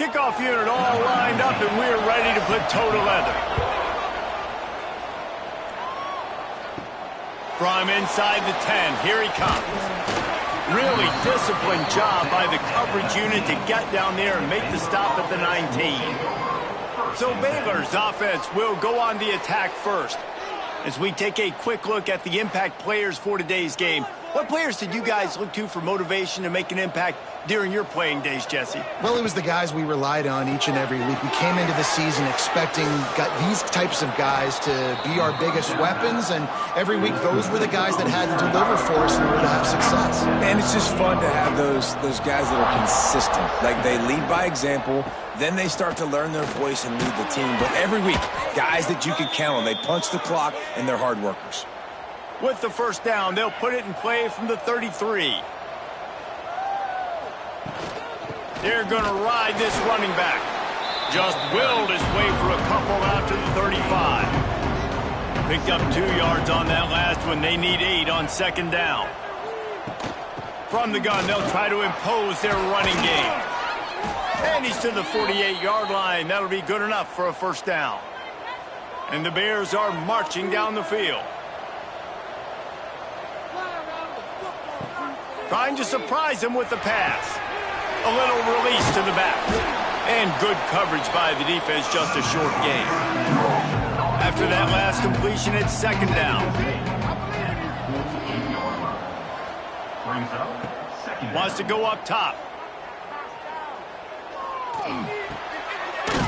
Kickoff unit all lined up, and we're ready to put toe to leather. From inside the 10, here he comes. Really disciplined job by the coverage unit to get down there and make the stop at the 19. So Baylor's offense will go on the attack first. As we take a quick look at the impact players for today's game, what players did you guys look to for motivation to make an impact during your playing days, Jesse? Well, it was the guys we relied on each and every week. We came into the season expecting these types of guys to be our biggest weapons, and every week those were the guys that had to deliver for us in order to have success. And it's just fun to have those guys that are consistent. Like, they lead by example, then they start to learn their voice and lead the team. But every week, guys that you can count on. They punch the clock, and they're hard workers. With the first down, they'll put it in play from the 33. They're going to ride this running back. Just willed his way for a couple out to the 35. Picked up 2 yards on that last one. They need 8 on second down. From the gun, they'll try to impose their running game. And he's to the 48-yard line. That'll be good enough for a first down. And the Bears are marching down the field. Trying to surprise him with the pass. A little release to the back. And good coverage by the defense, just a short gain. After that last completion, it's second down. Wants to go up top.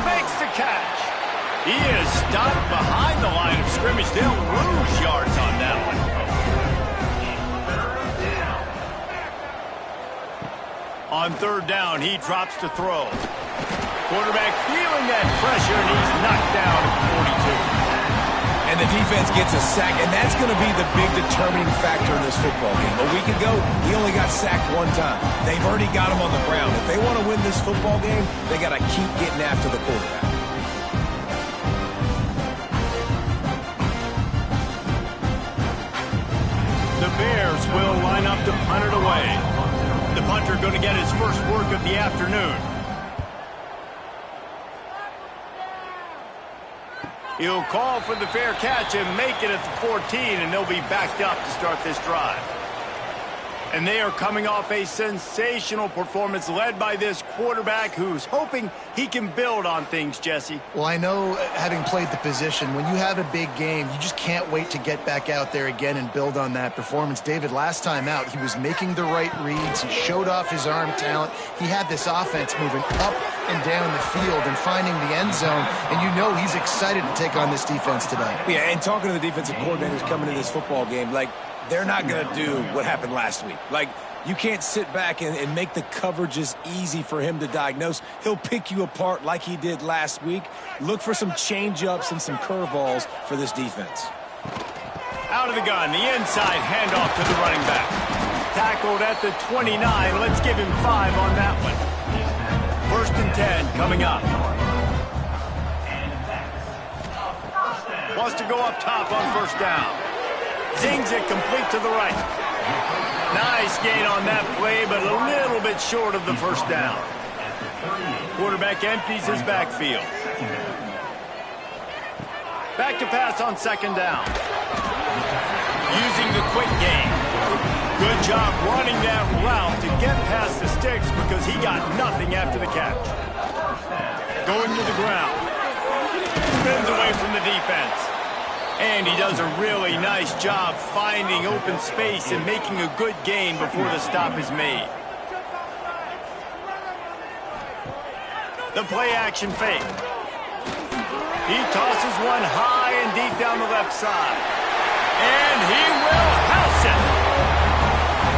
Makes the catch. He is stopped behind the line of scrimmage. They'll lose yards on that one. On third down, he drops to throw. Quarterback feeling that pressure, and he's knocked down at the 42. And the defense gets a sack, and that's going to be the big determining factor in this football game. A week ago, he only got sacked 1 time. They've already got him on the ground. If they want to win this football game, they got to keep getting after the quarterback. The Bears will line up to punt it away. The punter going to get his first work of the afternoon. He'll call for the fair catch and make it at the 14, and they'll be backed up to start this drive. And they are coming off a sensational performance led by this quarterback who's hoping he can build on things, Jesse. Well, I know, having played the position, when you have a big game, you just can't wait to get back out there again and build on that performance. David, last time out, he was making the right reads. He showed off his arm talent. He had this offense moving up and down the field and finding the end zone, and you know he's excited to take on this defense today. Yeah, and talking to the defensive coordinators coming into this football game, like, they're not going to do what happened last week. Like, you can't sit back and make the coverages easy for him to diagnose. He'll pick you apart like he did last week. Look for some change-ups and some curveballs for this defense. Out of the gun, the inside handoff to the running back. Tackled at the 29. Let's give him 5 on that one. First and 10 coming up. Wants to go up top on first down. Zings it complete to the right. Nice gain on that play, but a little bit short of the first down. Quarterback empties his backfield. Back to pass on second down. Using the quick game. Good job running that route to get past the sticks because he got nothing after the catch. Going to the ground. Spins away from the defense. And he does a really nice job finding open space and making a good gain before the stop is made. The play-action fake. He tosses one high and deep down the left side. And he will house it.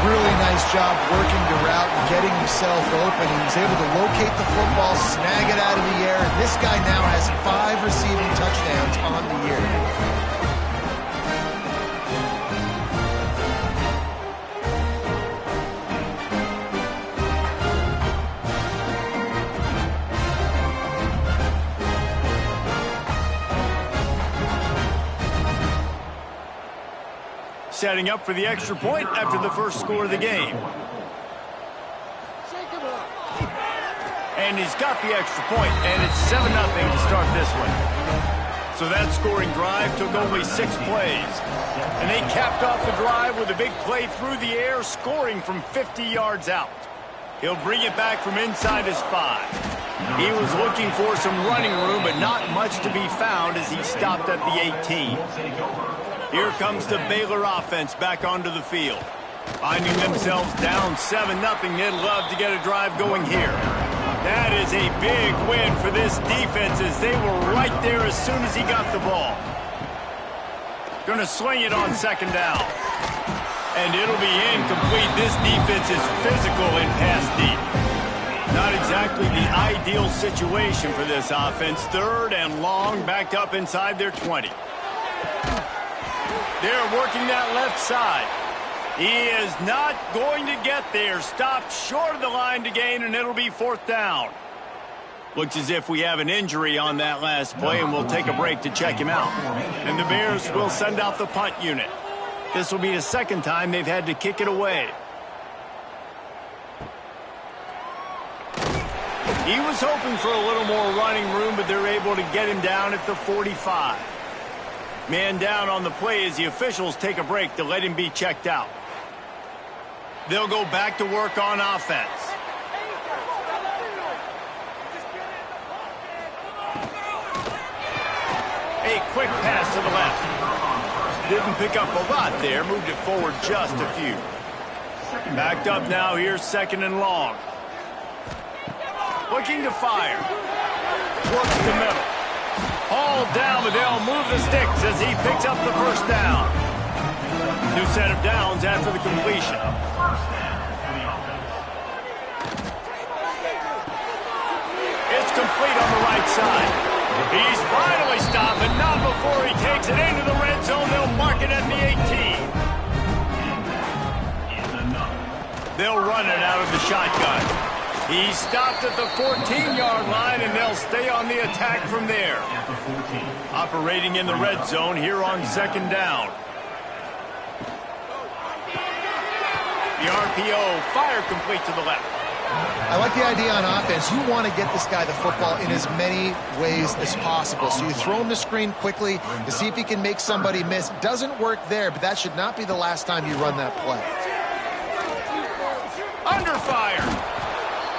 Really nice job working the route and getting himself open. He was able to locate the football, snag it out of the air, and this guy now has 5 receiving touchdowns on the year. Setting up for the extra point after the first score of the game. And he's got the extra point, and it's 7-0 to start this one. So that scoring drive took only 6 plays. And they capped off the drive with a big play through the air, scoring from 50 yards out. He'll bring it back from inside his 5. He was looking for some running room, but not much to be found as he stopped at the 18. Here comes the Baylor offense back onto the field. Finding themselves down 7-0, they'd love to get a drive going here. That is a big win for this defense as they were right there as soon as he got the ball. Going to sling it on 2nd down. And it'll be incomplete. This defense is physical and pass deep. Not exactly the ideal situation for this offense. 3rd and long, backed up inside their 20. They're working that left side. He is not going to get there. Stopped short of the line to gain, and it'll be 4th down. Looks as if we have an injury on that last play, and we'll take a break to check him out. And the Bears will send out the punt unit. This will be the 2nd time they've had to kick it away. He was hoping for a little more running room, but they're able to get him down at the 45. Man down on the play as the officials take a break to let him be checked out. They'll go back to work on offense. A quick pass to the left. Didn't pick up a lot there. Moved it forward just a few. Backed up now. Here's 2nd and long. Looking to fire. Works the middle. All down, but they'll move the sticks as he picks up the 1st down. New set of downs after the completion. It's complete on the right side. He's finally stopped, but not before he takes it into the red zone. They'll mark it at the 18. They'll run it out of the shotgun. He stopped at the 14-yard line, and they'll stay on the attack from there. Operating in the red zone here on 2nd down. The RPO, fire complete to the left. I like the idea on offense. You want to get this guy the football in as many ways as possible. So you throw him the screen quickly to see if he can make somebody miss. Doesn't work there, but that should not be the last time you run that play. Under fire.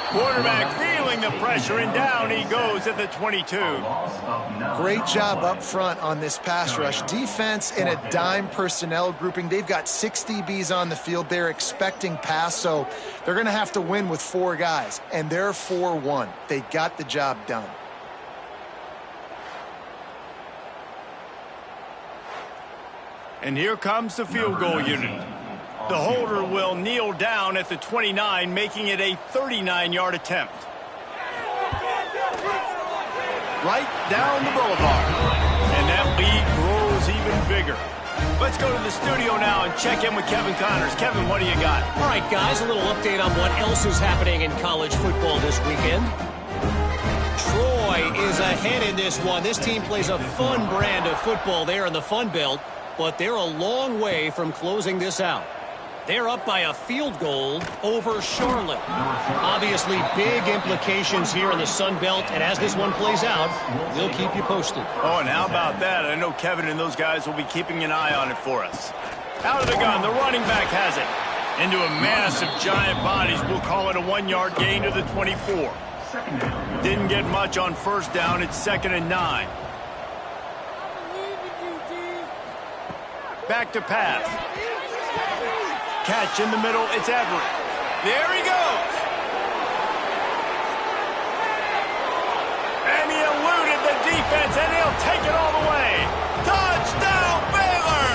Quarterback feeling the pressure, and down he goes at the 22. Great job up front on this pass rush. Defense in a dime personnel grouping. They've got 6 DBs on the field. They're expecting pass, so they're going to have to win with 4 guys, and they're 4-1. They got the job done. And here comes the field goal unit. The holder will kneel down at the 29, making it a 39-yard attempt. Right down the boulevard. And that lead grows even bigger. Let's go to the studio now and check in with Kevin Connors. Kevin, what do you got? All right, guys, a little update on what else is happening in college football this weekend. Troy is ahead in this one. This team plays a fun brand of football there in the Fun Belt, but they're a long way from closing this out. They're up by a field goal over Charlotte. Obviously, big implications here in the Sun Belt, and as this one plays out, we'll keep you posted. Oh, and how about that? I know Kevin and those guys will be keeping an eye on it for us. Out of the gun, the running back has it. Into a mass of giant bodies. We'll call it a 1-yard gain to the 24. Didn't get much on 1st down. It's 2nd and 9. Back to pass. Catch in the middle, it's Everett. There he goes. And he eluded the defense, and he'll take it all the way. Touchdown, Baylor!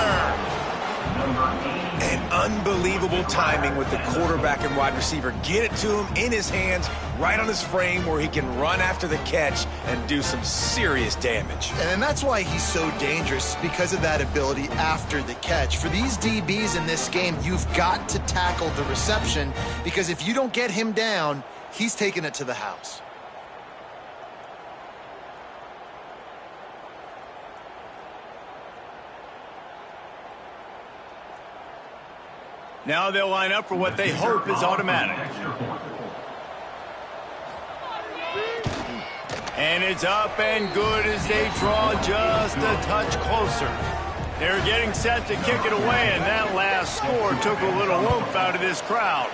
And unbelievable timing with the quarterback and wide receiver. Get it to him in his hands, right on his frame where he can run after the catch and do some serious damage. And that's why he's so dangerous, because of that ability after the catch. For these DBs in this game, you've got to tackle the reception, because if you don't get him down, he's taking it to the house. Now they'll line up for what they hope is automatic. And it's up and good as they draw just a touch closer. They're getting set to kick it away, and that last score took a little oomph out of this crowd.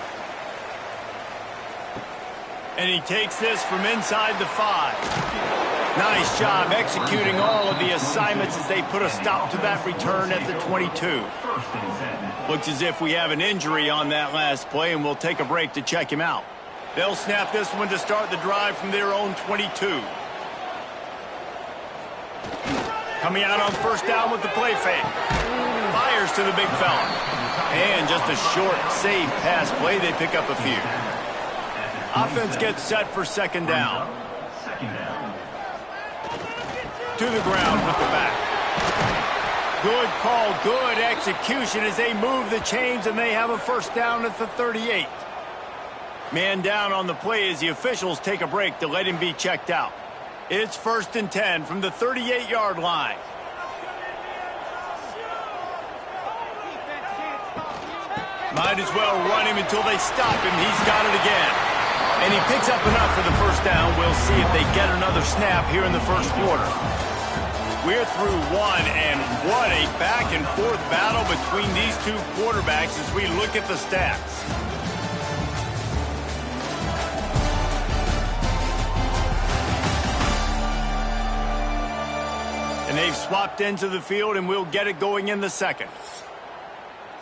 And he takes this from inside the 5. Nice job executing all of the assignments as they put a stop to that return at the 22. Looks as if we have an injury on that last play, and we'll take a break to check him out. They'll snap this one to start the drive from their own 22. Coming out on first down with the play fake. Fires to the big fella. And just a short, safe pass play. They pick up a few. Offense gets set for second down. To the ground with the back. Good call, good execution as they move the chains, and they have a first down at the 38. Man down on the play as the officials take a break to let him be checked out. It's 1st and 10 from the 38-yard line. Might as well run him until they stop him. He's got it again. And he picks up enough for the first down. We'll see if they get another snap here in the first quarter. We're through one, and what a back-and-forth battle between these two quarterbacks as we look at the stats. And they've swapped into the field, and we'll get it going in the second.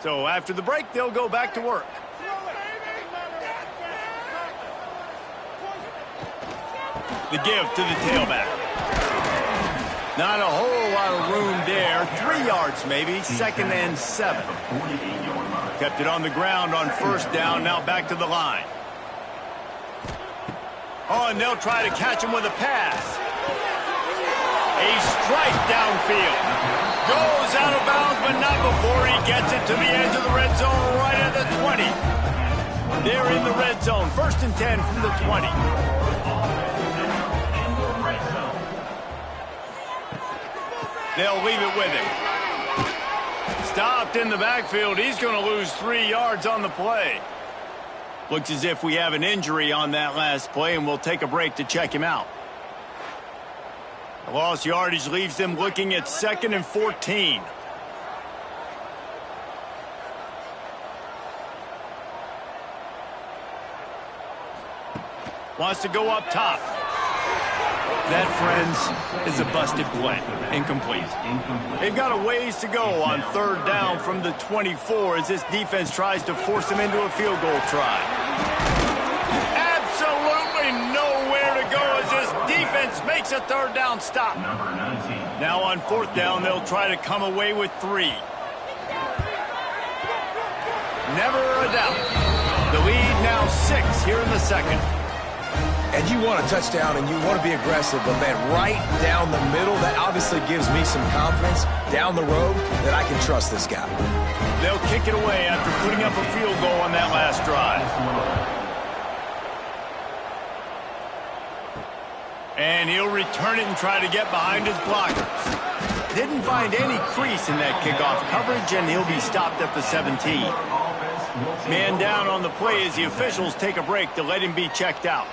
So after the break, they'll go back to work. The give to the tailback. Not a whole lot of room there. 3 yards maybe, 2nd and 7. Kept it on the ground on first down, now back to the line. Oh, and they'll try to catch him with a pass. A strike downfield. Goes out of bounds, but not before he gets it to the edge of the red zone right at the 20. They're in the red zone. 1st and 10 from the 20. They'll leave it with him. Stopped in the backfield. He's going to lose 3 yards on the play. Looks as if we have an injury on that last play, and we'll take a break to check him out. The lost yardage leaves them looking at 2nd and 14. Wants to go up top. That, friends, is a busted play. Incomplete. They've got a ways to go on 3rd down from the 24 as this defense tries to force them into a field goal try. Absolutely nowhere to go as this defense makes a 3rd down stop. Now on 4th down, they'll try to come away with 3. Never a doubt. The lead now 6 here in the second. And you want a touchdown and you want to be aggressive, but man, right down the middle, that obviously gives me some confidence down the road that I can trust this guy. They'll kick it away after putting up a field goal on that last drive. And he'll return it and try to get behind his blockers. Didn't find any crease in that kickoff coverage, and he'll be stopped at the 17. Man down on the play as the officials take a break to let him be checked out.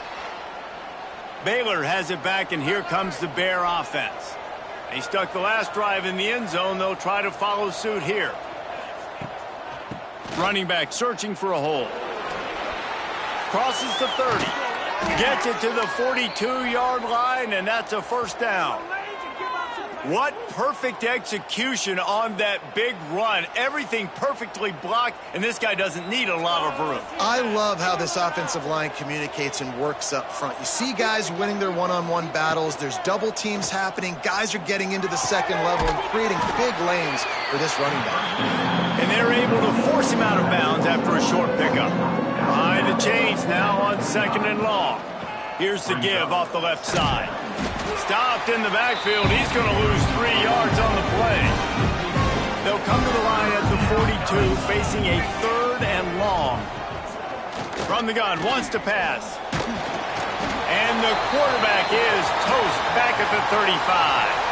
Baylor has it back, and here comes the Bear offense. They stuck the last drive in the end zone. They'll try to follow suit here. Running back searching for a hole. Crosses the 30. Gets it to the 42-yard line, and that's a first down. What perfect execution on that big run. Everything perfectly blocked, and this guy doesn't need a lot of room. I love how this offensive line communicates and works up front. You see guys winning their one-on-one battles. There's double teams happening. Guys are getting into the second level and creating big lanes for this running back. And they're able to force him out of bounds after a short pickup. Behind the chains now on 2nd and long. Here's the give off the left side. Stopped in the backfield. He's going to lose 3 yards on the play. They'll come to the line at the 42, facing a 3rd and long. From the gun, wants to pass. And the quarterback is toast back at the 35.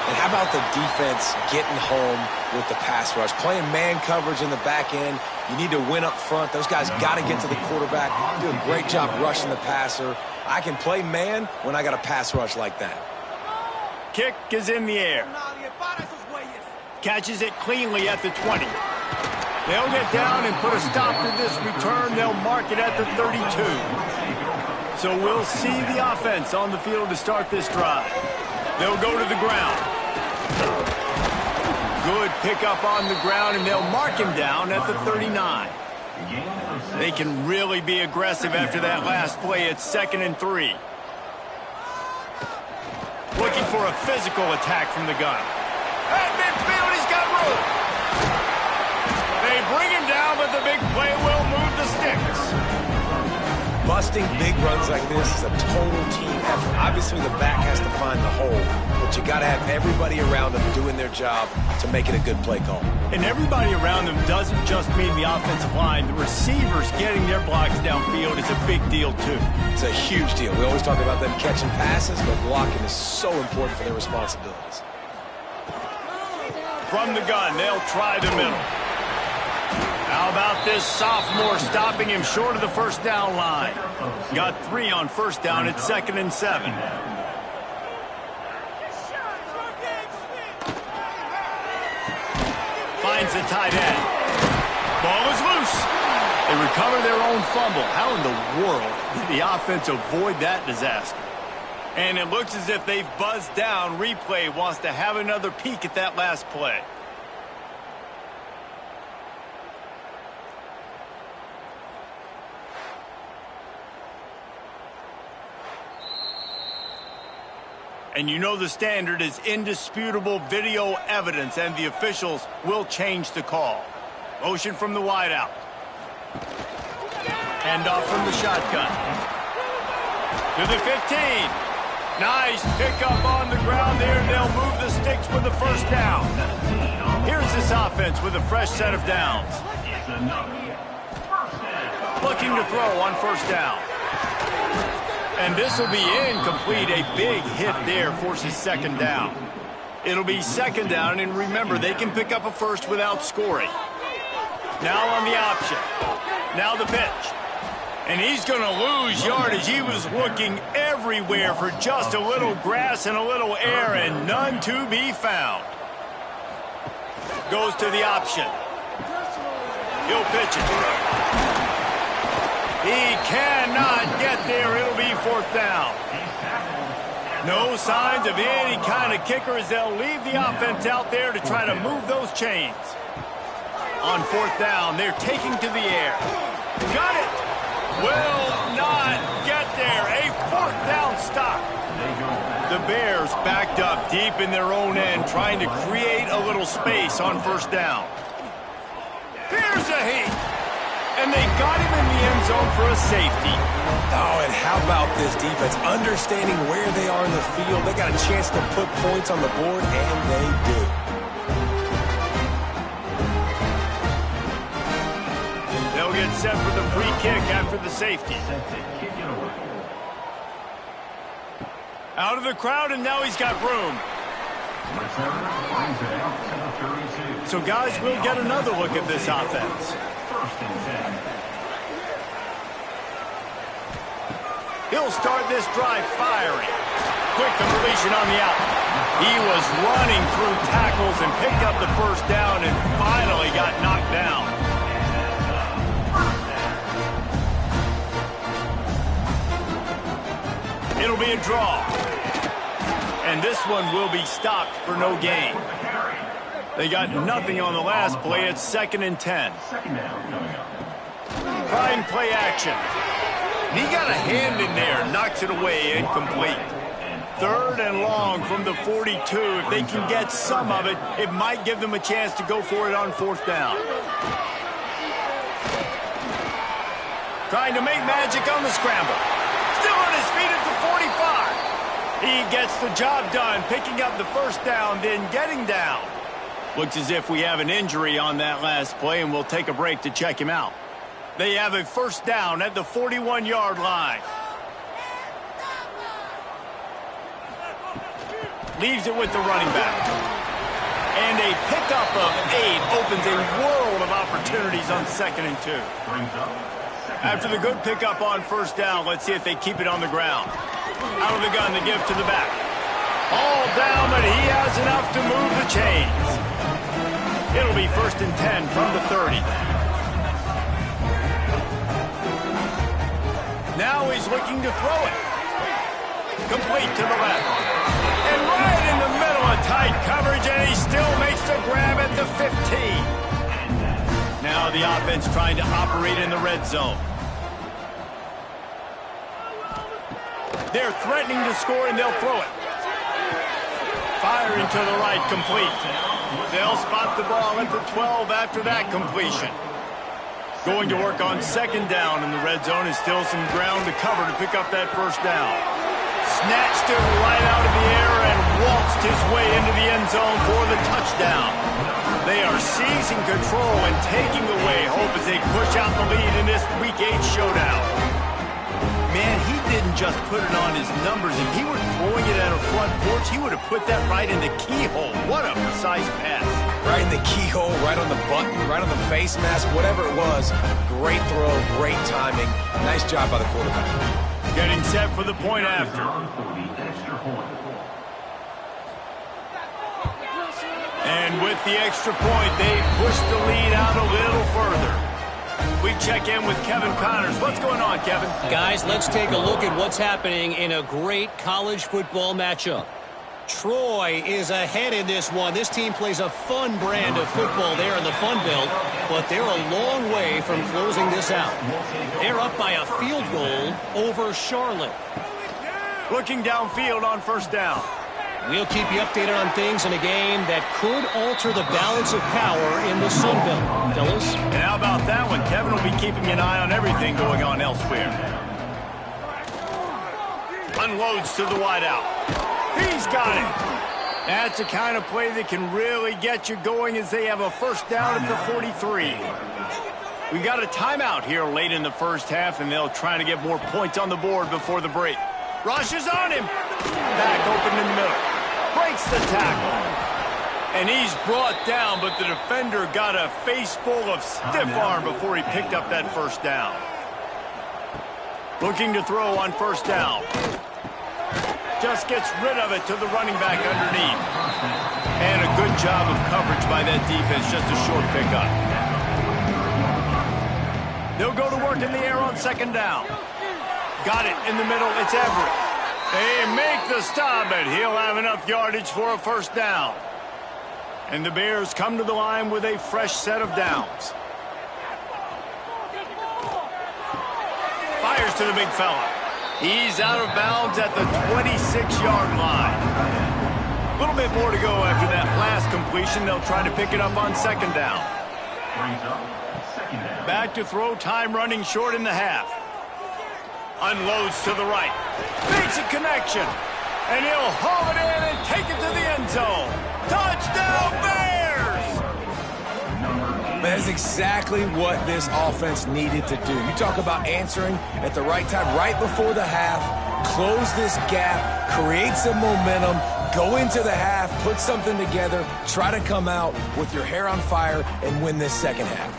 And how about the defense getting home with the pass rush? Playing man coverage in the back end. You need to win up front. Those guys got to get to the quarterback. Do a great job rushing the passer. I can play man when I got a pass rush like that. Kick is in the air. Catches it cleanly at the 20. They'll get down and put a stop to this return. They'll mark it at the 32. So we'll see the offense on the field to start this drive. They'll go to the ground. Good pickup on the ground, and they'll mark him down at the 39. They can really be aggressive after that last play. It's 2nd and 3. Looking for a physical attack from the gun. At midfield, he's got room. They bring him down, but the big play will move the sticks. Busting big runs like this is a total team effort. Obviously, the back has to find the hole, but you got to have everybody around them doing their job to make it a good play call. And everybody around them doesn't just mean the offensive line. The receivers getting their blocks downfield is a big deal, too. It's a huge deal. We always talk about them catching passes, but blocking is so important for their responsibilities. From the gun, they'll try the middle. How about this sophomore stopping him short of the first down line? Got 3 on first down. It's 2nd and 7. Finds the tight end. Ball is loose. They recover their own fumble. How in the world did the offense avoid that disaster? And it looks as if they've buzzed down. Replay wants to have another peek at that last play. And you know the standard is indisputable video evidence, and the officials will change the call. Motion from the wideout. Handoff from the shotgun. To the 15. Nice pickup on the ground there, and they'll move the sticks with the first down. Here's this offense with a fresh set of downs. Looking to throw on first down. And this will be incomplete. A big hit there forces 2nd down. It'll be 2nd down, and remember, they can pick up a first without scoring. Now on the option. Now the pitch. And he's going to lose yardage. He was looking everywhere for just a little grass and a little air, and none to be found. Goes to the option. He'll pitch it. He cannot get there. It'll be 4th down. No signs of any kind of kicker as they'll leave the offense out there to try to move those chains. On 4th down, they're taking to the air. Got it. Will not get there. A 4th down stop. The Bears backed up deep in their own end, trying to create a little space on 1st down. Here's a heat. And they got him in the end zone for a safety. Oh, and how about this defense? Understanding where they are in the field. They got a chance to put points on the board, and they do. They'll get set for the free kick after the safety. Out of the crowd, and now he's got room. So, guys, we'll get another look at this offense. He'll start this drive firing. Quick completion on the out. He was running through tackles and picked up the first down and finally got knocked down. It'll be a draw. And this one will be stopped for no gain. They got nothing on the last play. It's 2nd and 10. Trying play action. He got a hand in there, knocks it away, incomplete. 3rd and long from the 42. If they can get some of it, it might give them a chance to go for it on 4th down. Trying to make magic on the scramble. Still on his feet at the 45. He gets the job done, picking up the first down, then getting down. Looks as if we have an injury on that last play, and we'll take a break to check him out. They have a first down at the 41-yard line. Leaves it with the running back. And a pickup of 8 opens a world of opportunities on 2nd and 2. After the good pickup on first down, let's see if they keep it on the ground. Out of the gun, they give to the back. All down, but he has enough to move the chains. It'll be 1st and 10 from the 30. Now he's looking to throw it. Complete to the left. And right in the middle of tight coverage, and he still makes the grab at the 15. Now the offense trying to operate in the red zone. They're threatening to score, and they'll throw it. Firing to the right, complete. They'll spot the ball at the 12 after that completion. Going to work on 2nd down in the red zone is still some ground to cover to pick up that 1st down. Snatched it right out of the air and waltzed his way into the end zone for the touchdown. They are seizing control and taking away hope as they push out the lead in this Week 8 showdown. Man, he didn't just put it on his numbers. If he were throwing it at a front porch, he would have put that right in the keyhole. What a precise pass. Right in the keyhole, right on the button, right on the face mask, whatever it was. Great throw, great timing. Nice job by the quarterback. Getting set for the point after. And with the extra point, they push the lead out a little further. We check in with Kevin Connors. What's going on, Kevin? Guys, let's take a look at what's happening in a great college football matchup. Troy is ahead in this one. This team plays a fun brand of football there in the Fun Belt, but they're a long way from closing this out. They're up by a field goal over Charlotte. Looking downfield on 1st down. We'll keep you updated on things in a game that could alter the balance of power in the Sun Belt, fellas. And how about that one? Kevin will be keeping an eye on everything going on elsewhere. Unloads to the wideout. He's got it. That's the kind of play that can really get you going as they have a 1st down at the 43. We got a timeout here late in the 1st half, and they'll try to get more points on the board before the break. Rush is on him. Back open in the middle. Breaks the tackle. And he's brought down, but the defender got a face full of stiff arm before he picked up that 1st down. Looking to throw on 1st down. Just gets rid of it to the running back underneath. And a good job of coverage by that defense, just a short pickup. They'll go to work in the air on 2nd down. Got it in the middle, it's Everett. They make the stop, but he'll have enough yardage for a 1st down. And the Bears come to the line with a fresh set of downs. Fires to the big fella. He's out of bounds at the 26-yard line. A little bit more to go after that last completion. They'll try to pick it up on 2nd down. Back to throw, time running short in the half. Unloads to the right. Makes a connection. And he'll haul it in and take it to the end zone. Touchdown, Bears! That's exactly what this offense needed to do. You talk about answering at the right time, right before the half, close this gap, create some momentum, go into the half, put something together, try to come out with your hair on fire and win this 2nd half.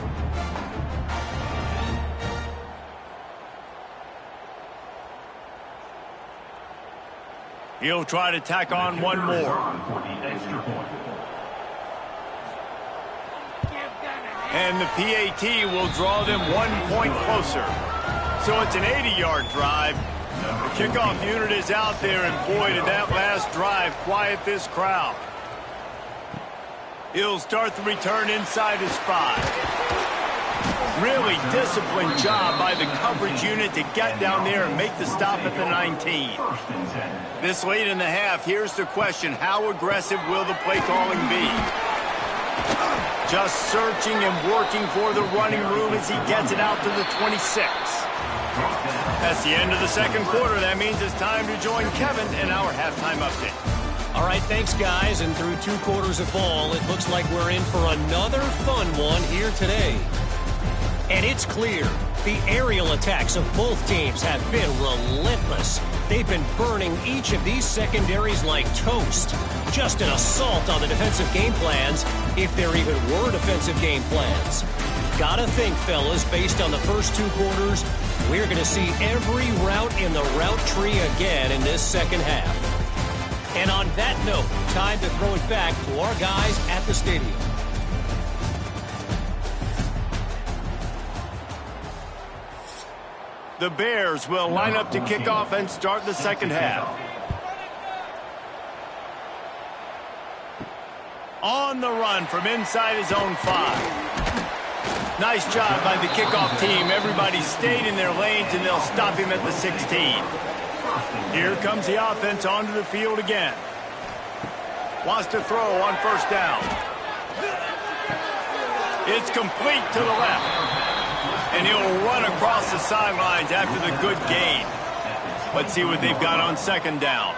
He'll try to tack on one more. And the PAT will draw them 1 point closer. So it's an 80-yard drive. The kickoff unit is out there, and boy, did that last drive quiet this crowd. He'll start the return inside his 5. Really disciplined job by the coverage unit to get down there and make the stop at the 19. This late in the half, here's the question. How aggressive will the play calling be? Just searching and working for the running room as he gets it out to the 26. That's the end of the 2nd quarter. That means it's time to join Kevin in our halftime update. All right, thanks, guys. And through 2 quarters of ball, it looks like we're in for another fun one here today. And it's clear, the aerial attacks of both teams have been relentless. They've been burning each of these secondaries like toast. Just an assault on the defensive game plans, if there even were defensive game plans. Gotta think, fellas, based on the first 2 quarters, we're going to see every route in the route tree again in this second half. And on that note, time to throw it back to our guys at the stadium. The Bears will line up to kick off and start the second half. On the run from inside his own 5. Nice job by the kickoff team. Everybody stayed in their lanes, and they'll stop him at the 16. Here comes the offense onto the field again. Wants to throw on first down. It's complete to the left. And he'll run across the sidelines after the good gain. Let's see what they've got on second down.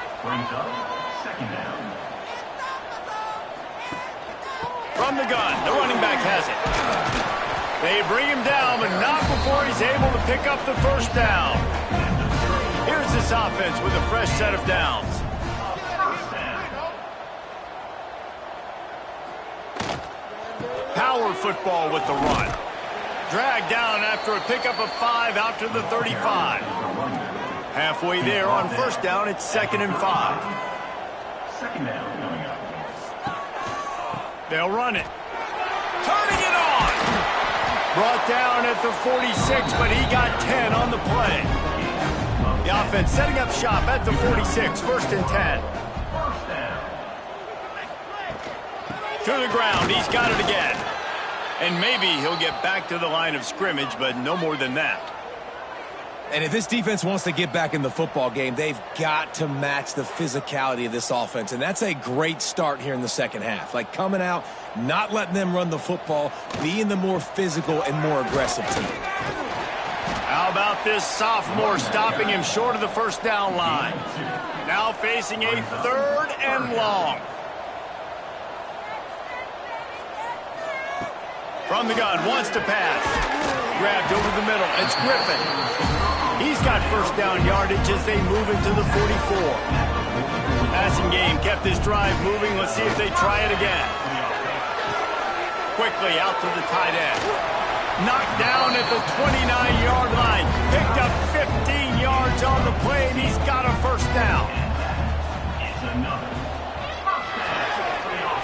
From the gun, the running back has it. They bring him down, but not before he's able to pick up the first down. Here's this offense with a fresh set of downs. Power football with the run. Dragged down after a pickup of 5 out to the 35. Halfway there on first down, it's 2nd and 5. They'll run it. Turning it on. Brought down at the 46, but he got 10 on the play. The offense setting up shop at the 46, 1st and 10. To the ground, he's got it again. And maybe he'll get back to the line of scrimmage, but no more than that. And if this defense wants to get back in the football game, they've got to match the physicality of this offense. And that's a great start here in the second half. Like coming out, not letting them run the football, being the more physical and more aggressive team. How about this sophomore stopping him short of the first down line? Now facing a 3rd and long. From the gun, wants to pass. Grabbed over the middle. It's Griffin. He's got first down yardage as they move into the 44. Passing game kept this drive moving. Let's see if they try it again. Quickly out to the tight end. Knocked down at the 29-yard line. Picked up 15 yards on the play, and he's got a first down.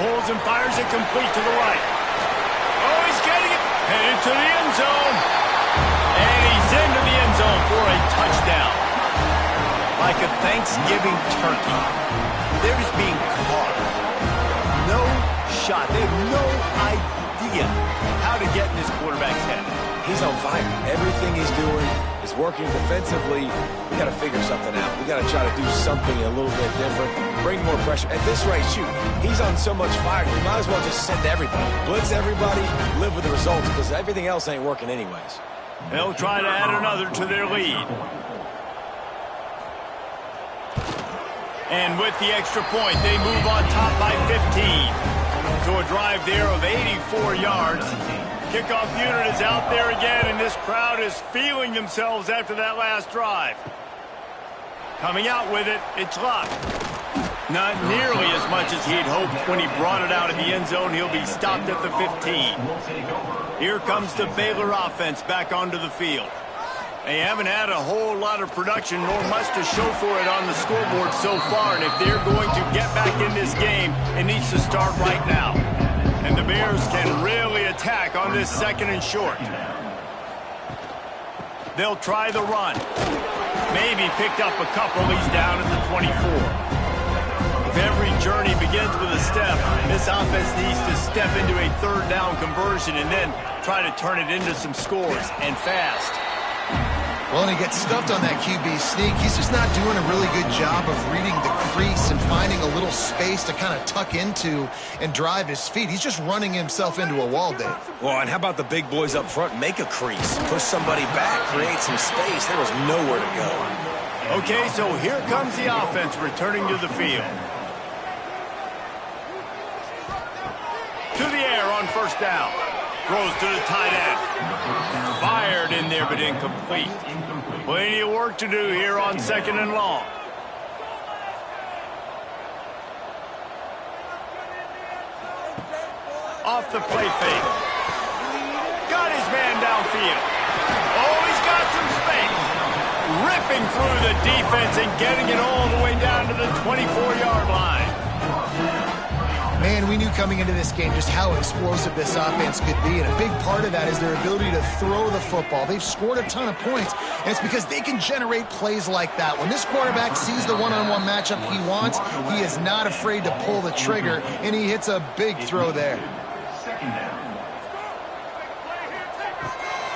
Pulls and fires it complete to the right. Oh, he's getting it. Headed to the end zone. And he's into the end zone for a touchdown. Like a Thanksgiving turkey. They're just being caught. No shot. They have no idea how to get in this quarterback's head. He's on fire. Everything he's doing is working defensively. We got to figure something out. We got to try to do something a little bit different. Bring more pressure. At this rate, shoot, he's on so much fire. You might as well just send everybody. Blitz everybody, live with the results, because everything else ain't working anyways. They'll try to add another to their lead. And with the extra point, they move on top by 15. To a drive there of 84 yards. Kickoff unit is out there again, and this crowd is feeling themselves after that last drive. Coming out with it, it's Luck. Not nearly as much as he'd hoped when he brought it out of the end zone. He'll be stopped at the 15. Here comes the Baylor offense back onto the field. They haven't had a whole lot of production nor much to show for it on the scoreboard so far, and if they're going to get back in this game, it needs to start right now. And the Bears can really attack on this 2nd and short. They'll try the run. Maybe picked up a couple. He's down at the 24. If every journey begins with a step, this offense needs to step into a 3rd down conversion and then try to turn it into some scores, and fast. Well, and he gets stuffed on that QB sneak. He's just not doing a really good job of reading the crease and finding a little space to kind of tuck into and drive his feet. He's just running himself into a wall, Dave. Well, and how about the big boys up front? Make a crease, push somebody back, create some space. There was nowhere to go. Okay, so here comes the offense returning to the field. To the air on first down. Throws to the tight end. Fired in there, but incomplete. Plenty of work to do here on 2nd and long. Off the play fake. Got got his man downfield. Oh, he's got some space. Ripping through the defense and getting it all the way down to the 24-yard line. Man, we knew coming into this game just how explosive this offense could be, and a big part of that is their ability to throw the football. They've scored a ton of points, and it's because they can generate plays like that. When this quarterback sees the one-on-one matchup he wants, he is not afraid to pull the trigger, and he hits a big throw there.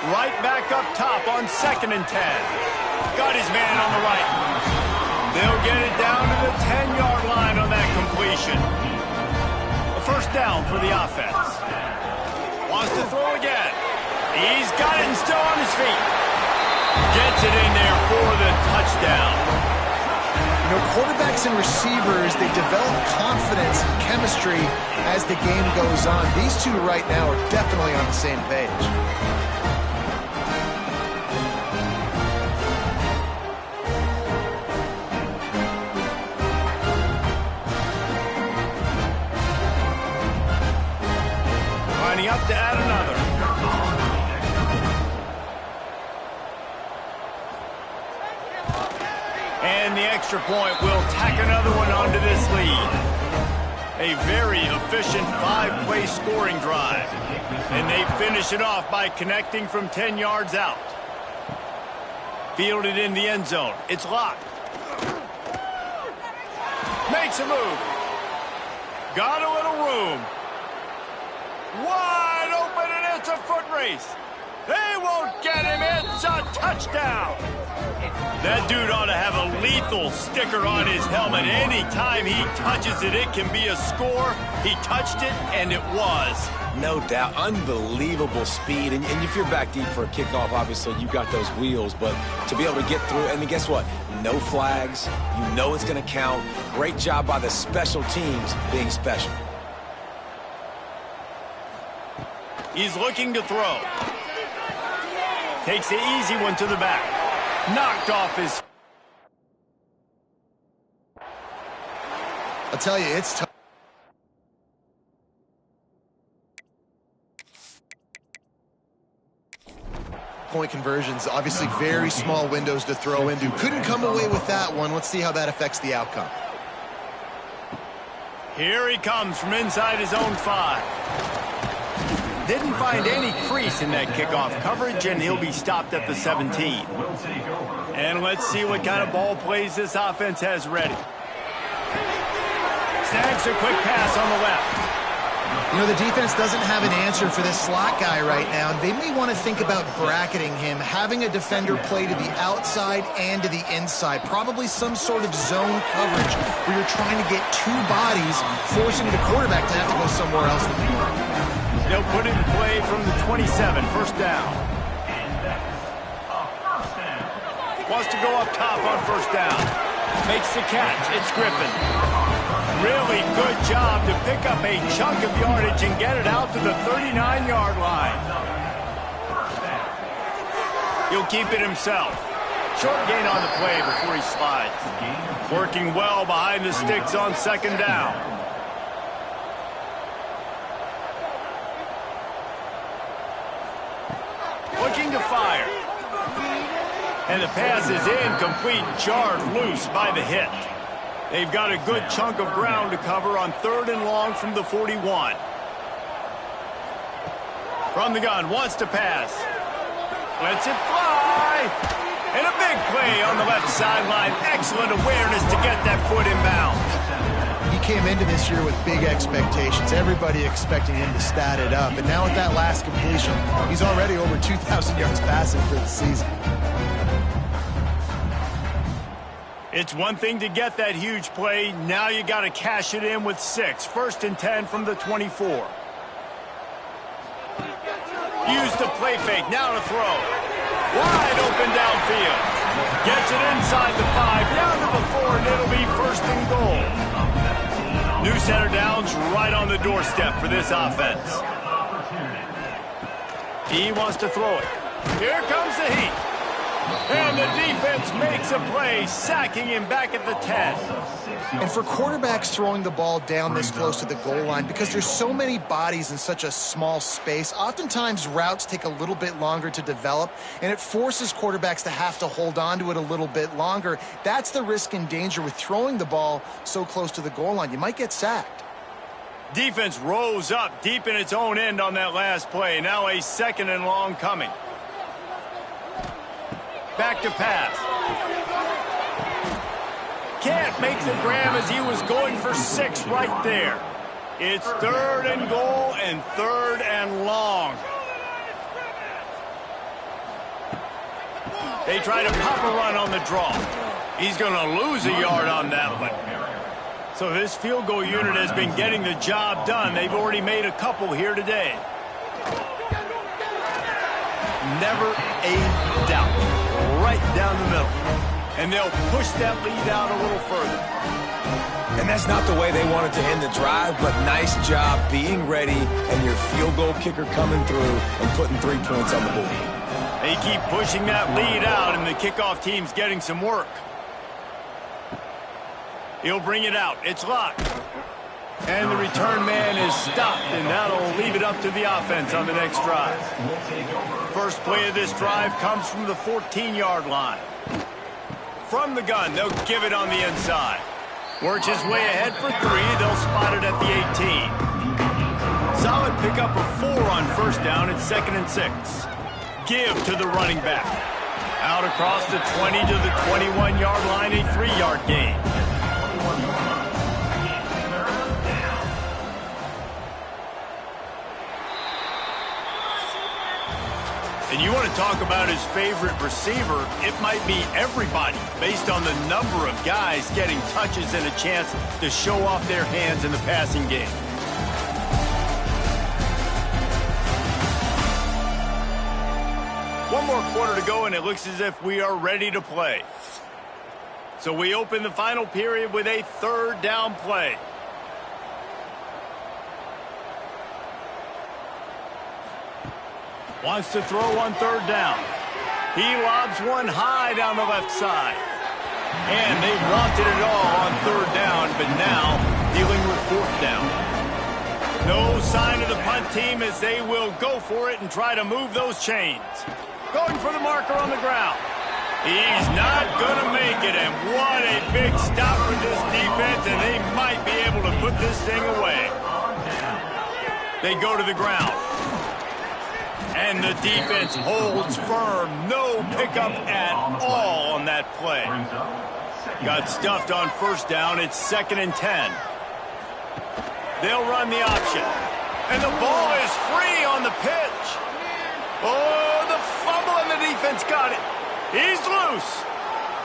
Right back up top on 2nd and 10. Got his man on the right. They'll get it down to the 10-yard line on that completion. First down for the offense. Wants to throw again. He's got it and still on his feet. Gets it in there for the touchdown. You know, quarterbacks and receivers, they develop confidence and chemistry as the game goes on. These two right now are definitely on the same page. Up to add another. And the extra point will tack another one onto this lead. A very efficient 5-play scoring drive. And they finish it off by connecting from 10 yards out. Fielded in the end zone. It's locked. Makes a move. Got a little room. Wide open, and it's a foot race. They won't get him. It's a touchdown. That dude ought to have a lethal sticker on his helmet. Anytime he touches it, it can be a score. He touched it, and it was. No doubt. Unbelievable speed. And if you're back deep for a kickoff, obviously you got those wheels. But to be able to get through, and then guess what? No flags. You know it's going to count. Great job by the special teams being special. He's looking to throw. Takes the easy one to the back. Knocked off his... I'll tell you, it's tough. Point conversions, obviously very small windows to throw into. Couldn't come away with that one. Let's see how that affects the outcome. Here he comes from inside his own 5. Didn't find any crease in that kickoff coverage, and he'll be stopped at the 17. And let's see what kind of ball plays this offense has ready. Snags a quick pass on the left. You know, the defense doesn't have an answer for this slot guy right now. They may want to think about bracketing him, having a defender play to the outside and to the inside. Probably some sort of zone coverage where you're trying to get 2 bodies, forcing the quarterback to have to go somewhere else. They'll put it in play from the 27, first down. Wants to go up top on first down. Makes the catch. It's Griffin. Really good job to pick up a chunk of yardage and get it out to the 39-yard line. He'll keep it himself. Short gain on the play before he slides. Working well behind the sticks on second down. Looking to fire. And the pass is incomplete, jarred loose by the hit. They've got a good chunk of ground to cover on 3rd and long from the 41. From the gun, wants to pass. Lets it fly. And a big play on the left sideline. Excellent awareness to get that foot in bounds. He came into this year with big expectations. Everybody expecting him to stat it up. And now with that last completion, he's already over 2,000 yards passing for the season. It's one thing to get that huge play. Now you got to cash it in with 6. 1st and 10 from the 24. Use the play fake. Now to throw. Wide open downfield. Gets it inside the 5. Down to the 4, and it'll be 1st and goal. New center downs right on the doorstep for this offense. He wants to throw it. Here comes the heat. And the defense makes a play, sacking him back at the 10. And for quarterbacks throwing the ball down this close to the goal line, because there's so many bodies in such a small space, oftentimes routes take a little bit longer to develop, and it forces quarterbacks to have to hold on to it a little bit longer. That's the risk and danger with throwing the ball so close to the goal line. You might get sacked. Defense rose up deep in its own end on that last play. Now a 2nd and long coming. Back to pass. Can't make the grab as he was going for 6 right there. It's 3rd and goal and 3rd and long. They try to pop a run on the draw. He's going to lose a yard on that one. So this field goal unit has been getting the job done. They've already made a couple here today. Never a doubt. Right down the middle. And they'll push that lead out a little further. And that's not the way they wanted to end the drive, but nice job being ready and your field goal kicker coming through and putting 3 points on the board. They keep pushing that lead out, and the kickoff team's getting some work. He'll bring it out. It's locked. And the return man is stopped, and that'll leave it up to the offense on the next drive. First play of this drive comes from the 14-yard line. From the gun, they'll give it on the inside. Works his way ahead for 3. They'll spot it at the 18. Solid pickup of 4 on first down. It's 2nd and 6. Give to the running back. Out across the 20 to the 21-yard line, a 3-yard gain. And you want to talk about his favorite receiver, it might be everybody based on the number of guys getting touches and a chance to show off their hands in the passing game. One more quarter to go, and it looks as if we are ready to play. So we open the final period with a 3rd down play. Wants to throw on 3rd down. He lobs one high down the left side. And they wanted it all on 3rd down, but now dealing with 4th down. No sign of the punt team as they will go for it and try to move those chains. Going for the marker on the ground. He's not going to make it, and what a big stop for this defense, and they might be able to put this thing away. They go to the ground. And the defense holds firm. No pickup at all on that play. Got stuffed on first down. It's 2nd and 10. They'll run the option. And the ball is free on the pitch. Oh, the fumble, and the defense got it. He's loose.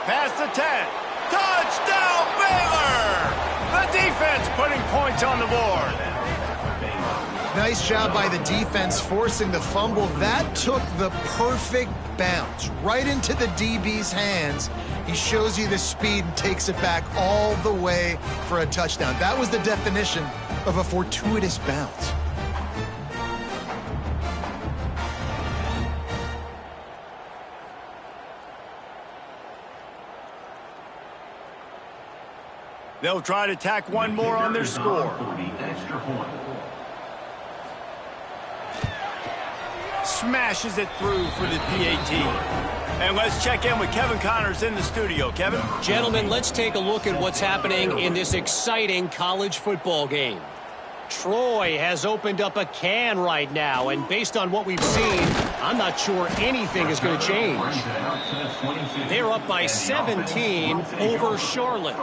Past the 10. Touchdown, Baylor! The defense putting points on the board. Nice job by the defense forcing the fumble. That took the perfect bounce right into the DB's hands. He shows you the speed and takes it back all the way for a touchdown. That was the definition of a fortuitous bounce. They'll try to tack one more on their score. Smashes it through for the PAT. And let's check in with Kevin Connors in the studio. Kevin? Gentlemen, let's take a look at what's happening in this exciting college football game. Troy has opened up a can right now, and based on what we've seen, I'm not sure anything is going to change. They're up by 17 over Charlotte.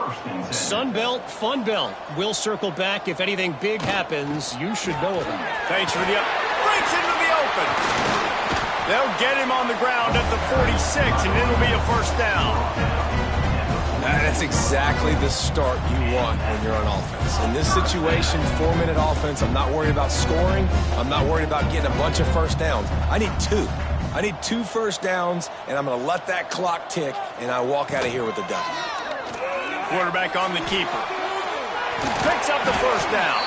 Sunbelt, Funbelt. We'll circle back if anything big happens. You should know about it. Thanks for the up. Breaks into the open. They'll get him on the ground at the 46, and it'll be a first down. That's exactly the start you want when you're on offense. In this situation, 4-minute offense, I'm not worried about scoring. I'm not worried about getting a bunch of first downs. I need 2. I need 2 first downs, and I'm going to let that clock tick, and I walk out of here with a W. Quarterback on the keeper. Picks up the first down.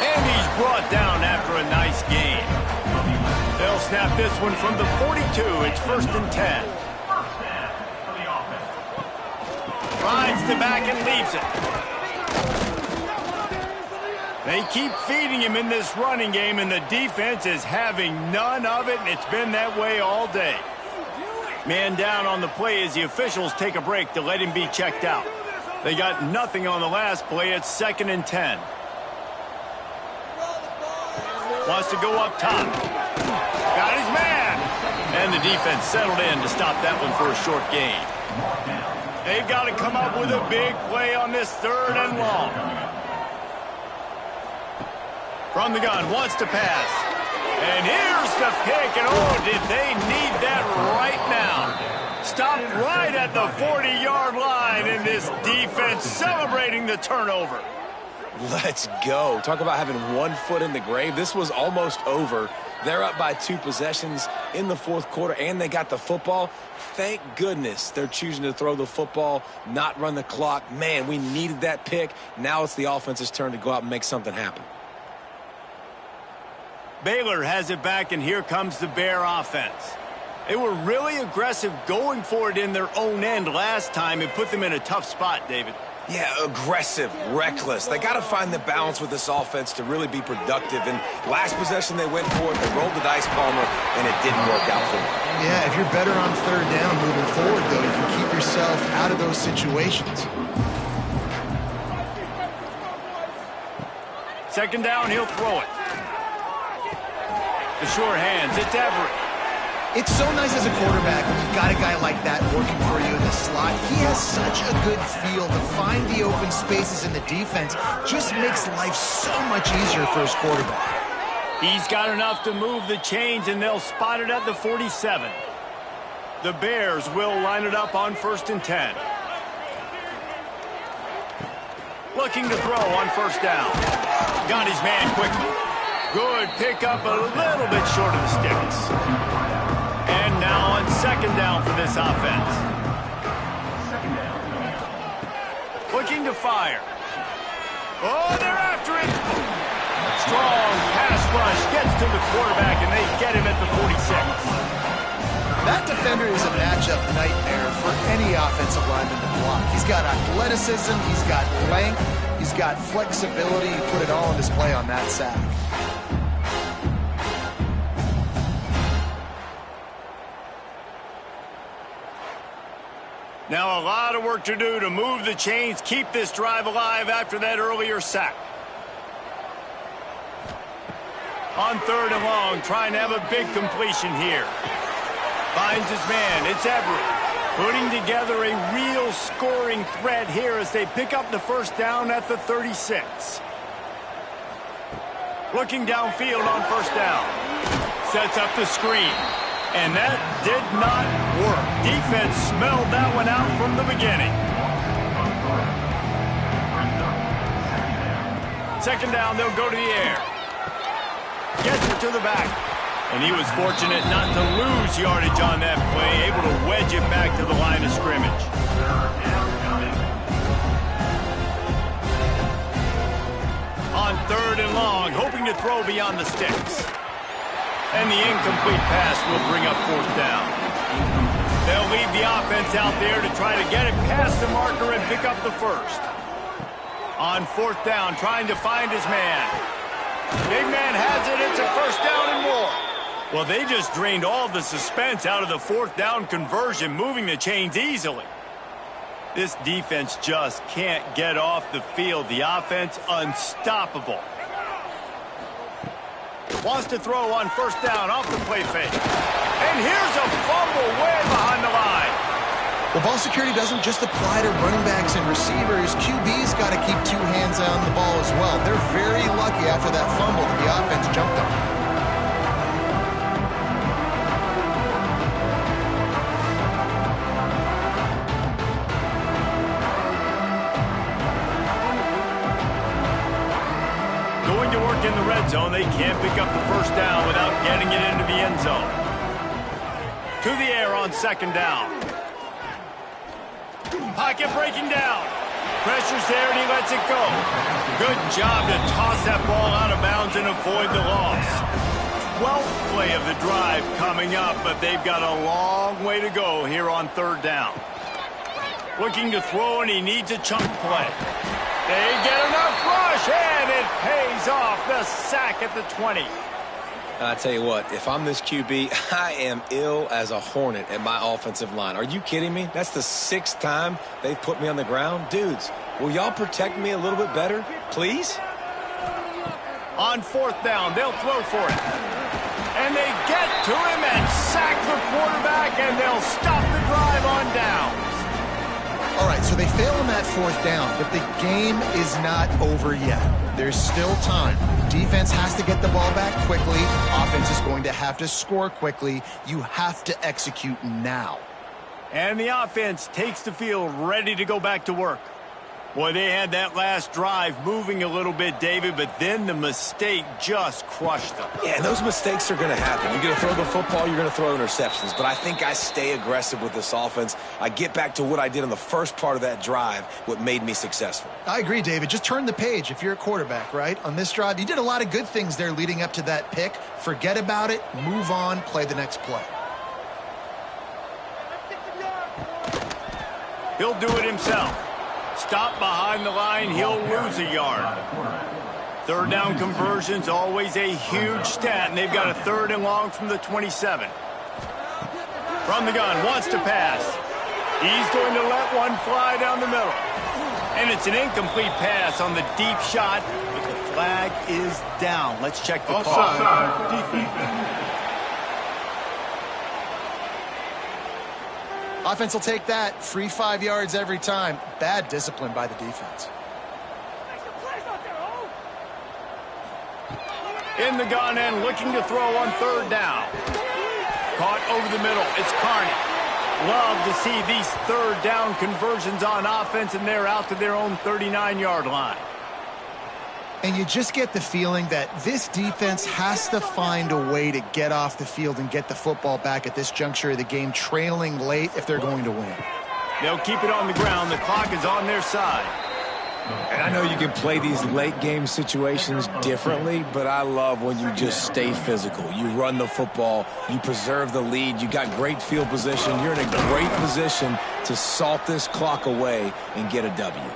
And he's brought down after a nice gain. They'll snap this one from the 42. It's 1st and 10. it back and leaves it. They keep feeding him in this running game, and the defense is having none of it, and it's been that way all day. Man down on the play as the officials take a break to let him be checked out. They got nothing on the last play. It's 2nd and 10. Wants to go up top. Got his man. And the defense settled in to stop that one for a short gain. They've got to come up with a big play on this 3rd and long. From the gun, wants to pass. And here's the pick, and oh, did they need that right now. Stopped right at the 40-yard line, and this defense celebrating the turnover. Let's go. Talk about having one foot in the grave. This was almost over. They're up by 2 possessions in the 4th quarter, and they got the football. Thank goodness they're choosing to throw the football, not run the clock. Man, we needed that pick. Now it's the offense's turn to go out and make something happen. Baylor has it back, and here comes the Bear offense. They were really aggressive going for it in their own end last time. It put them in a tough spot, David. Yeah, aggressive, reckless. They got to find the balance with this offense to really be productive. And last possession they went for it, they rolled the dice, Palmer, and it didn't work out for them. Yeah, if you're better on 3rd down moving forward, though, you can keep yourself out of those situations. 2nd down, he'll throw it. The sure hands, it's Everett. It's so nice as a quarterback when you've got a guy like that working for you in the slot. He has such a good feel to find the open spaces in the defense. Just makes life so much easier for his quarterback. He's got enough to move the chains, and they'll spot it at the 47. The Bears will line it up on 1st and 10. Looking to throw on 1st down. Got his man quickly. Good pickup, a little bit short of the sticks. And now on 2nd down for this offense. Looking to fire. Oh, they're after it. Strong pass rush gets to the quarterback, and they get him at the 46. That defender is a matchup nightmare for any offensive lineman to block. He's got athleticism, he's got length, he's got flexibility. He put it all on display on that sack. Now a lot of work to do to move the chains, keep this drive alive after that earlier sack. On 3rd and long, trying to have a big completion here. Finds his man, it's Everett. Putting together a real scoring threat here as they pick up the 1st down at the 36. Looking downfield on 1st down. Sets up the screen. And that did not work. Defense smelled that one out from the beginning. 2nd down, they'll go to the air. Gets it to the back. And he was fortunate not to lose yardage on that play, able to wedge it back to the line of scrimmage. On 3rd and long, hoping to throw beyond the sticks. And the incomplete pass will bring up 4th down. They'll leave the offense out there to try to get it past the marker and pick up the 1st. On 4th down, trying to find his man. Big man has it. It's a 1st down and more. Well, they just drained all the suspense out of the 4th down conversion, moving the chains easily. This defense just can't get off the field. The offense unstoppable. Wants to throw on 1st down off the play fake. And here's a fumble way behind the line. Well, ball security doesn't just apply to running backs and receivers. QB's got to keep 2 hands on the ball as well. They're very lucky after that fumble that the offense jumped on. In the red zone, they can't pick up the 1st down without getting it into the end zone. To the air on 2nd down. Pocket breaking down. Pressure's there and he lets it go. Good job to toss that ball out of bounds and avoid the loss. 12th play of the drive coming up, but they've got a long way to go here on 3rd down. Looking to throw, and he needs a chunk play. They get enough rush, and it pays off. The sack at the 20. I tell you what, if I'm this QB, I am ill as a hornet at my offensive line. Are you kidding me? That's the 6th time they've put me on the ground. Dudes, will y'all protect me a little bit better, please? On 4th down, they'll throw for it. And they get to him and sack the quarterback, and they'll stop the drive on downs. All right, so they fail him at 4th down, but the game is not over yet. There's still time. Defense has to get the ball back quickly. Offense is going to have to score quickly. You have to execute now. And the offense takes the field ready to go back to work. Boy, they had that last drive moving a little bit, David, but then the mistake just crushed them. Yeah, and those mistakes are going to happen. You're going to throw the football, you're going to throw interceptions. But I think I stay aggressive with this offense. I get back to what I did in the first part of that drive, what made me successful. I agree, David. Just turn the page if you're a quarterback, right? On this drive, you did a lot of good things there leading up to that pick. Forget about it, move on, play the next play. He'll do it himself. Stop behind the line, he'll lose a yard. 3rd down conversion's always a huge stat, and they've got a 3rd and long from the 27. From the gun, wants to pass. He's going to let one fly down the middle. And it's an incomplete pass on the deep shot, but the flag is down. Let's check the call. Offense will take that. Free 5 yards every time. Bad discipline by the defense. In the gun and looking to throw on 3rd down. Caught over the middle. It's Carney. Love to see these 3rd down conversions on offense, and they're out to their own 39-yard line. And you just get the feeling that this defense has to find a way to get off the field and get the football back at this juncture of the game, trailing late if they're going to win. They'll keep it on the ground. The clock is on their side. And I know you can play these late game situations differently, but I love when you just stay physical. You run the football, you preserve the lead, you got great field position. You're in a great position to salt this clock away and get a W.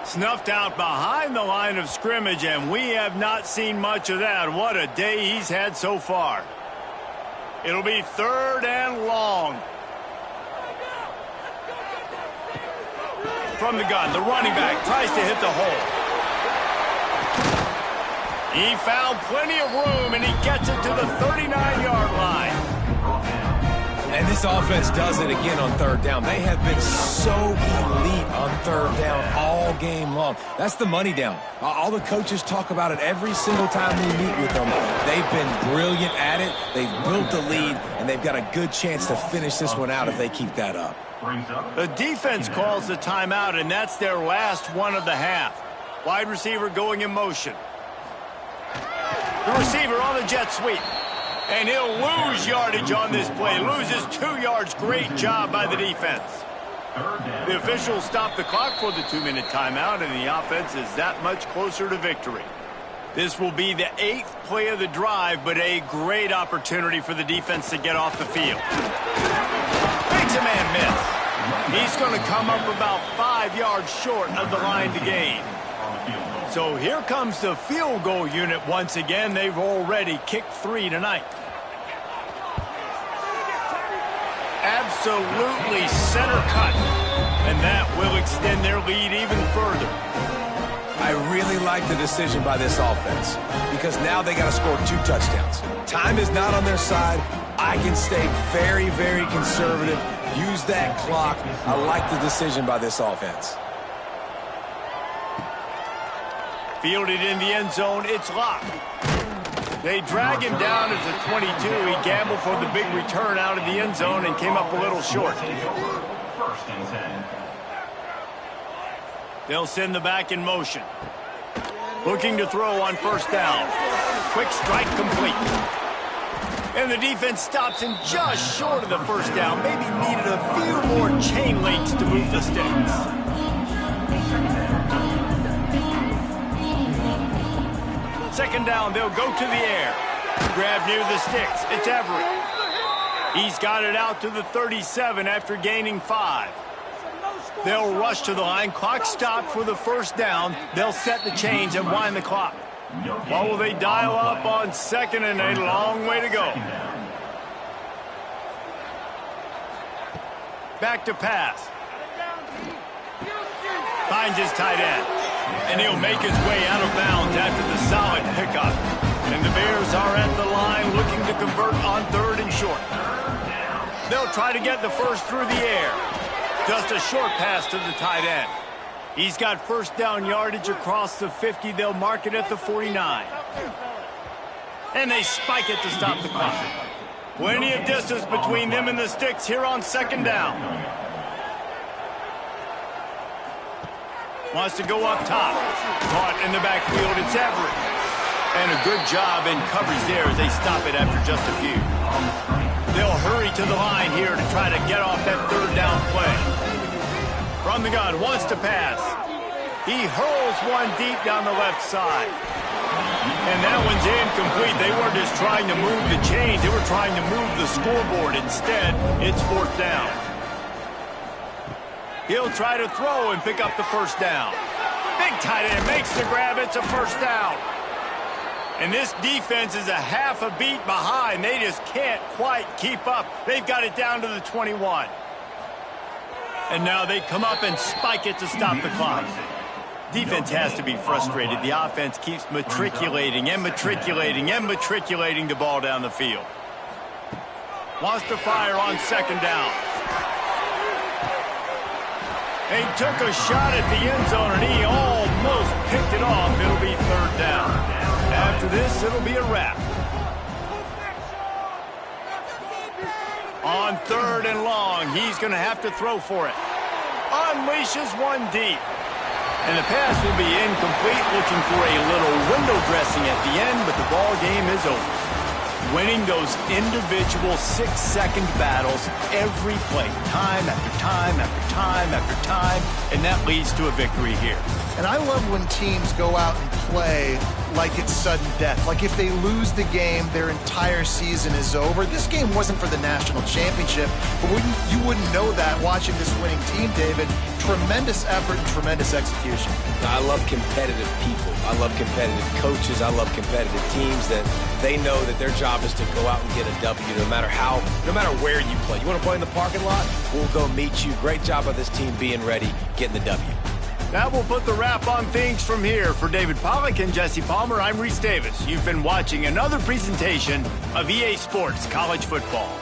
Snuffed out behind the line of scrimmage, and we have not seen much of that. What a day he's had so far. It'll be 3rd and long. From the gun, the running back tries to hit the hole. He found plenty of room, and he gets it to the 39-yard line. And this offense does it again on 3rd down. They have been so elite on 3rd down all game long. That's the money down. All the coaches talk about it every single time we meet with them. They've been brilliant at it. They've built the lead, and they've got a good chance to finish this one out if they keep that up. The defense calls the timeout, and that's their last one of the half. Wide receiver going in motion. The receiver on the jet sweep. And he'll lose yardage on this play. Loses 2 yards. Great job by the defense. The officials stop the clock for the 2-minute timeout, and the offense is that much closer to victory. This will be the 8th play of the drive, but a great opportunity for the defense to get off the field. Makes a man miss. He's going to come up about 5 yards short of the line to gain. So here comes the field goal unit once again. They've already kicked 3 tonight. Absolutely center cut. And that will extend their lead even further. I really like the decision by this offense because now they got to score 2 touchdowns. Time is not on their side. I can stay very, very conservative. Use that clock. I like the decision by this offense. Fielded in the end zone, it's locked. They drag him down at the 22. He gambled for the big return out of the end zone and came up a little short. They'll send the back in motion. Looking to throw on 1st down. Quick strike complete. And the defense stops him just short of the 1st down. Maybe needed a few more chain links to move the sticks. Second down, they'll go to the air. Grab near the sticks. It's Everett. He's got it out to the 37 after gaining 5. They'll rush to the line. Clock stopped for the first down. They'll set the chains and wind the clock. What will they dial up on 2nd and a long way to go? Back to pass. Finds his tight end. And he'll make his way out of bounds after the solid pickup. And the Bears are at the line looking to convert on 3rd and short. They'll try to get the first through the air. Just a short pass to the tight end. He's got first down yardage across the 50. They'll mark it at the 49. And they spike it to stop the clock. Plenty of distance between them and the sticks here on 2nd down. Wants to go up top. Caught in the backfield. It's Everett. And a good job in coverage there as they stop it after just a few. They'll hurry to the line here to try to get off that 3rd down play. From the gun, wants to pass. He hurls one deep down the left side. And that one's incomplete. They weren't just trying to move the chains. They were trying to move the scoreboard. Instead, it's 4th down. He'll try to throw and pick up the first down. Big tight end makes the grab. It's a first down. And this defense is a half a beat behind. They just can't quite keep up. They've got it down to the 21. And now they come up and spike it to stop the clock. Defense has to be frustrated. The offense keeps matriculating and matriculating and matriculating the ball down the field. Wants to fire on 2nd down. They took a shot at the end zone, and he almost picked it off. It'll be 3rd down. After this, it'll be a wrap. On 3rd and long, he's going to have to throw for it. Unleashes one deep. And the pass will be incomplete, looking for a little window dressing at the end, but the ball game is over. Winning those individual 6-second battles every play, time after time after time after time, and that leads to a victory here. And I love when teams go out and play like it's sudden death. Like if they lose the game, their entire season is over. This game wasn't for the national championship, but you wouldn't know that watching this winning team, David. Tremendous effort and tremendous execution. I love competitive people. I love competitive coaches. I love competitive teams that they know that their job is to go out and get a W no matter where you play. You want to play in the parking lot? We'll go meet you. Great job by this team being ready, getting the W. That will put the wrap on things from here. For David Pollack and Jesse Palmer, I'm Reese Davis. You've been watching another presentation of EA Sports College Football.